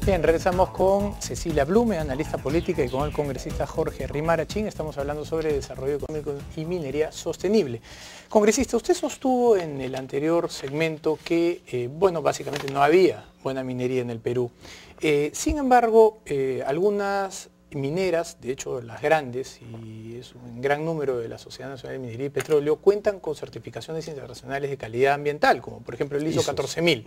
Bien, regresamos con Cecilia Blume, analista política, y con el congresista Jorge Rimarachín. Estamos hablando sobre desarrollo económico y minería sostenible. Congresista, usted sostuvo en el anterior segmento que, bueno, básicamente no había buena minería en el Perú. Sin embargo, algunas mineras, de hecho las grandes, y es un gran número de la Sociedad Nacional de Minería y Petróleo, cuentan con certificaciones internacionales de calidad ambiental, como por ejemplo el ISO 14000.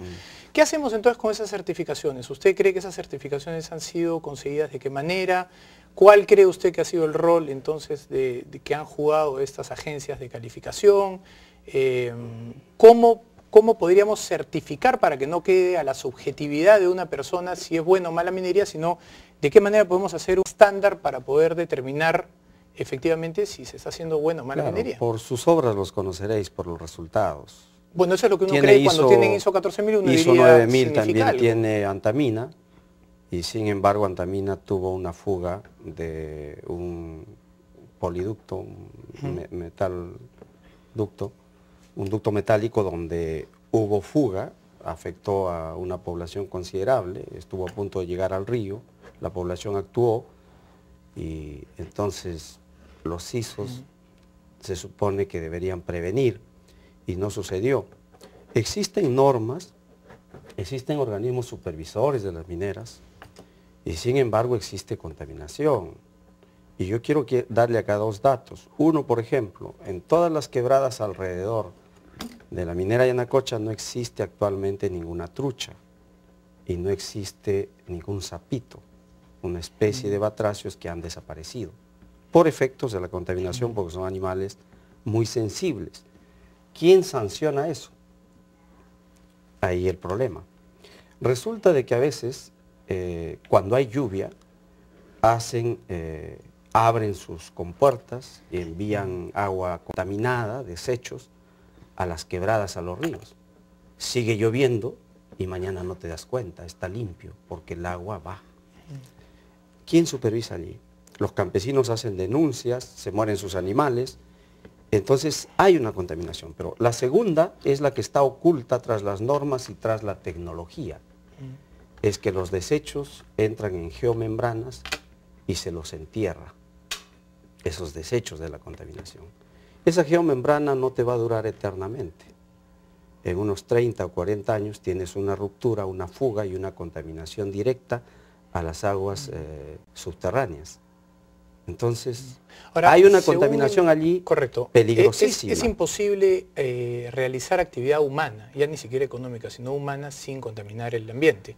¿Qué hacemos entonces con esas certificaciones? ¿Usted cree que esas certificaciones han sido conseguidas de qué manera? ¿Cuál cree usted que ha sido el rol entonces de que han jugado estas agencias de calificación? ¿Cómo podríamos certificar para que no quede a la subjetividad de una persona si es buena o mala minería, sino de qué manera podemos hacer un estándar para poder determinar efectivamente si se está haciendo buena o mala minería? Por sus obras los conoceréis, por los resultados. Bueno, eso es lo que uno cree cuando tienen ISO 14000, uno ISO diría 9000 también algo. tiene antamina, y sin embargo antamina tuvo una fuga de un poliducto, un un ducto metálico donde hubo fuga, afectó a una población considerable, estuvo a punto de llegar al río, la población actuó y entonces los ISOs se supone que deberían prevenir y no sucedió. Existen normas, existen organismos supervisores de las mineras y sin embargo existe contaminación. Y yo quiero darle acá dos datos. Uno, por ejemplo, en todas las quebradas alrededor de la minera Yanacocha no existe actualmente ninguna trucha y no existe ningún sapito, una especie de batracios que han desaparecido por efectos de la contaminación, porque son animales muy sensibles. ¿Quién sanciona eso? Ahí el problema. Resulta de que a veces, cuando hay lluvia, abren sus compuertas y envían agua contaminada, desechos, a las quebradas, a los ríos. Sigue lloviendo y mañana no te das cuenta, está limpio, porque el agua va. ¿Quién supervisa allí? Los campesinos hacen denuncias, se mueren sus animales, entonces hay una contaminación. Pero la segunda es la que está oculta tras las normas y tras la tecnología. Es que los desechos entran en geomembranas y se los entierra, esos desechos de la contaminación. Esa geomembrana no te va a durar eternamente. En unos 30 o 40 años tienes una ruptura, una fuga y una contaminación directa a las aguas subterráneas. Entonces, ahora, hay una contaminación allí peligrosísima. Es imposible realizar actividad humana, ya ni siquiera económica, sino humana, sin contaminar el ambiente.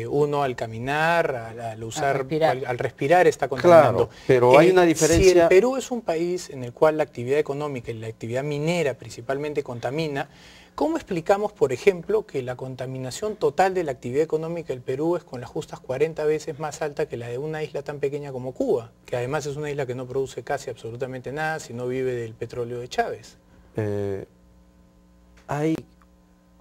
Uno al caminar, al respirar está contaminando. Claro, pero hay una diferencia. Si el Perú es un país en el cual la actividad económica y la actividad minera principalmente contamina, ¿cómo explicamos, por ejemplo, que la contaminación total de la actividad económica del Perú es con las justas 40 veces más alta que la de una isla tan pequeña como Cuba, que además es una isla que no produce casi absolutamente nada, sino vive del petróleo de Chávez? Hay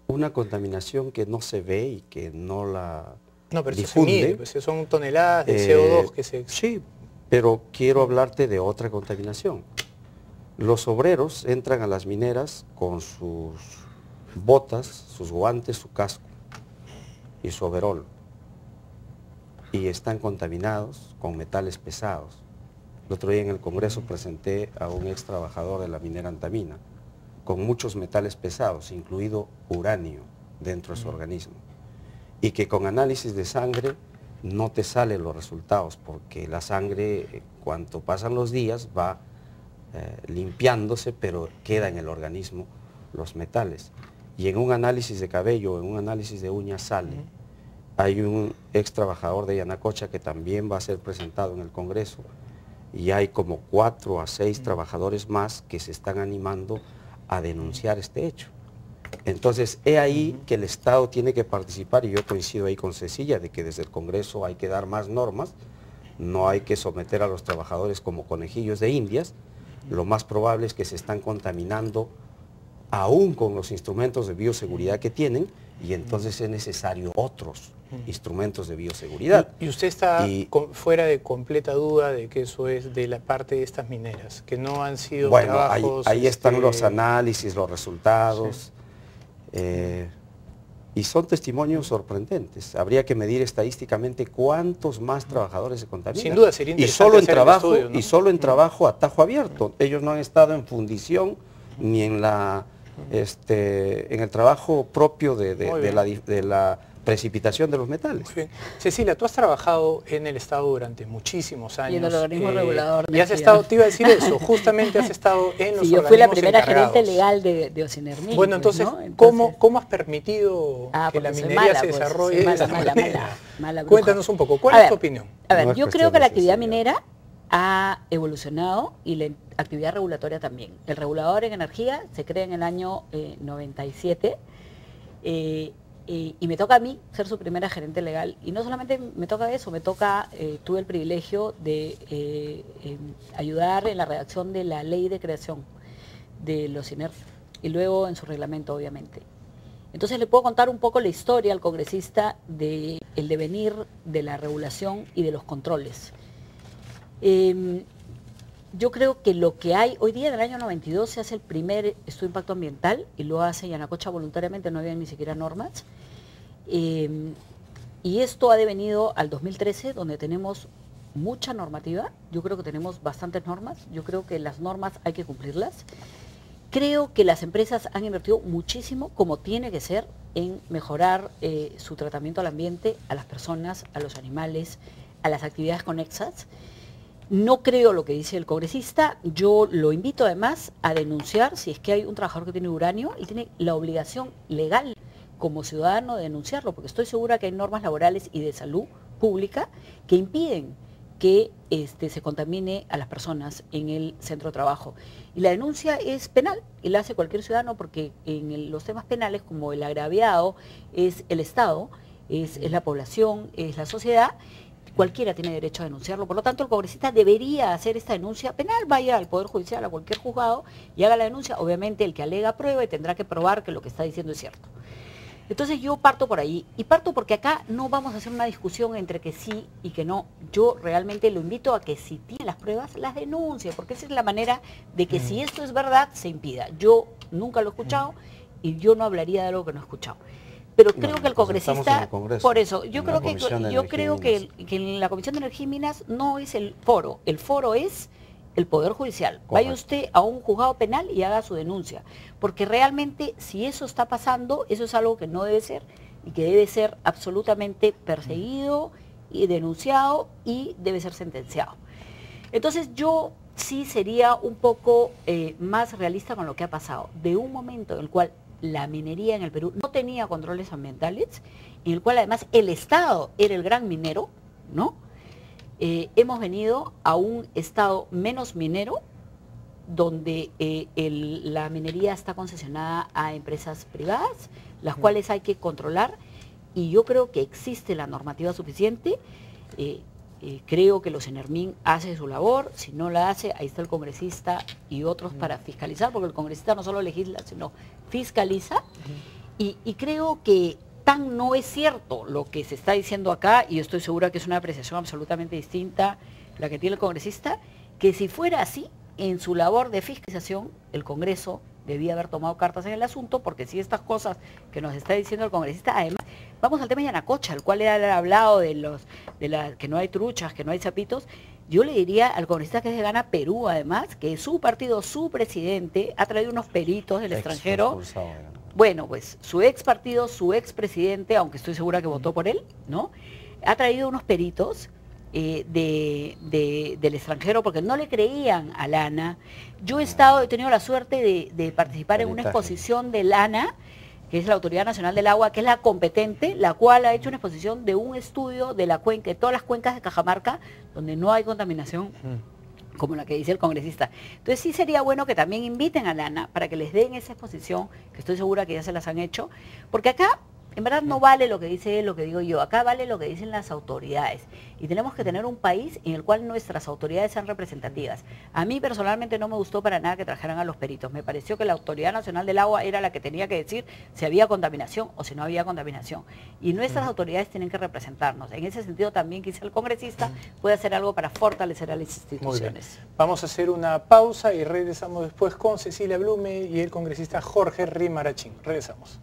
una contaminación que no se ve y que no la pero difunde. eso se mide, pues son toneladas de CO2 que se... Sí, pero quiero hablarte de otra contaminación. Los obreros entran a las mineras con sus botas, sus guantes, su casco y su overol, y están contaminados con metales pesados. El otro día en el Congreso presenté a un ex trabajador de la minera Antamina con muchos metales pesados, incluido uranio dentro de su organismo, y que con análisis de sangre no te salen los resultados, porque la sangre, cuanto pasan los días, va limpiándose, pero queda en el organismo los metales. Y en un análisis de cabello, en un análisis de uñas sale. Hay un ex trabajador de Yanacocha que también va a ser presentado en el Congreso, y hay como 4 a 6 trabajadores más que se están animando a denunciar este hecho. Entonces, he ahí que el Estado tiene que participar, y yo coincido ahí con Cecilia, de que desde el Congreso hay que dar más normas, no hay que someter a los trabajadores como conejillos de indias. Lo más probable es que se están contaminando aún con los instrumentos de bioseguridad que tienen, y entonces es necesario otros instrumentos de bioseguridad. ¿Y usted está fuera de completa duda de que eso es de la parte de estas mineras, que no han sido trabajos... Ahí están los análisis, los resultados, Y son testimonios sorprendentes. Habría que medir estadísticamente cuántos más trabajadores se contaminan. Sin duda sería interesante y solo en hacer trabajo, el estudio, ¿no? Y solo en trabajo a tajo abierto. Ellos no han estado en fundición ni en en el trabajo propio de la precipitación de los metales. Muy bien. Cecilia, tú has trabajado en el Estado durante muchísimos años. Y en el organismo regulador. Y has estado, te iba a decir eso, justamente has estado en los organismos yo fui la primera encargados. gerente legal de Ocinermin. Bueno, entonces, pues, ¿no? ¿cómo has permitido que la minería se desarrolle de esa manera? Mala bruja. Cuéntanos un poco, ¿cuál es tu opinión? A ver, No es yo creo cuestión que la de actividad sensibilidad. minera ha evolucionado y la actividad regulatoria también. El regulador en energía se crea en el año 97 y me toca a mí ser su primera gerente legal. Y no solamente me toca eso, tuve el privilegio de ayudar en la redacción de la ley de creación de los INER y luego en su reglamento, obviamente. Entonces le puedo contar un poco la historia al congresista del devenir de la regulación y de los controles. Yo creo que lo que hay hoy día, en el año 92, se hace el primer estudio de impacto ambiental y lo hace Yanacocha voluntariamente, no había ni siquiera normas. Y esto ha devenido al 2013, donde tenemos mucha normativa. Yo creo que tenemos bastantes normas. Yo creo que las normas hay que cumplirlas. Creo que las empresas han invertido muchísimo, como tiene que ser, en mejorar su tratamiento al ambiente, a las personas, a los animales, a las actividades conexas. No creo lo que dice el congresista. Yo lo invito además a denunciar si es que hay un trabajador que tiene uranio y tiene la obligación legal como ciudadano de denunciarlo, porque estoy segura que hay normas laborales y de salud pública que impiden que se contamine a las personas en el centro de trabajo. Y la denuncia es penal y la hace cualquier ciudadano, porque en los temas penales, como el agraviado es el Estado, es la población, es la sociedad, cualquiera tiene derecho a denunciarlo. Por lo tanto, el congresista debería hacer esta denuncia penal, vaya al Poder Judicial, a cualquier juzgado y haga la denuncia. Obviamente el que alega prueba y tendrá que probar que lo que está diciendo es cierto. Entonces yo parto por ahí, y parto porque acá no vamos a hacer una discusión entre que sí y que no. Yo realmente lo invito a que si tiene las pruebas, las denuncie, porque esa es la manera de que si esto es verdad, se impida. Yo nunca lo he escuchado y yo no hablaría de algo que no he escuchado. Pero creo que el congresista, por eso, yo creo que en la Comisión de Energía y Minas no es el foro es el Poder Judicial. Correcto. Vaya usted a un juzgado penal y haga su denuncia, porque realmente si eso está pasando, eso es algo que no debe ser y que debe ser absolutamente perseguido y denunciado y debe ser sentenciado. Entonces yo sí sería un poco más realista con lo que ha pasado, de un momento en el cual la minería en el Perú no tenía controles ambientales, en el cual además el Estado era el gran minero, ¿no? Hemos venido a un Estado menos minero, donde la minería está concesionada a empresas privadas, las cuales hay que controlar, y yo creo que existe la normativa suficiente. Creo que los Ocinermin hace su labor. Si no la hace, ahí está el congresista y otros para fiscalizar, porque el congresista no solo legisla, sino fiscaliza. Y creo que tan no es cierto lo que se está diciendo acá, y estoy segura que es una apreciación absolutamente distinta la que tiene el congresista, que si fuera así, en su labor de fiscalización, el Congreso debía haber tomado cartas en el asunto, porque si estas cosas que nos está diciendo el congresista, además, vamos al tema de Yanacocha, el cual ha hablado que no hay truchas, que no hay zapitos. Yo le diría al congresista que es de Gana Perú, además, que su partido, su presidente, ha traído unos peritos del extranjero. Bueno, pues su ex partido, su ex presidente, aunque estoy segura que votó por él, ¿no? Ha traído unos peritos del extranjero porque no le creían a Lana. Yo he tenido la suerte de participar en una exposición de Lana, que es la Autoridad Nacional del Agua, que es la competente, la cual ha hecho una exposición de un estudio de la cuenca, de todas las cuencas de Cajamarca, donde no hay contaminación, como la que dice el congresista. Entonces sí sería bueno que también inviten a Lana para que les den esa exposición, que estoy segura que ya se las han hecho, porque acá en verdad no vale lo que dice él, lo que digo yo, acá vale lo que dicen las autoridades. Y tenemos que tener un país en el cual nuestras autoridades sean representativas. A mí personalmente no me gustó para nada que trajeran a los peritos. Me pareció que la Autoridad Nacional del Agua era la que tenía que decir si había contaminación o si no había contaminación. Y nuestras autoridades tienen que representarnos. En ese sentido también quizá el congresista puede hacer algo para fortalecer a las instituciones. Vamos a hacer una pausa y regresamos después con Cecilia Blume y el congresista Jorge Rimarachín. Regresamos.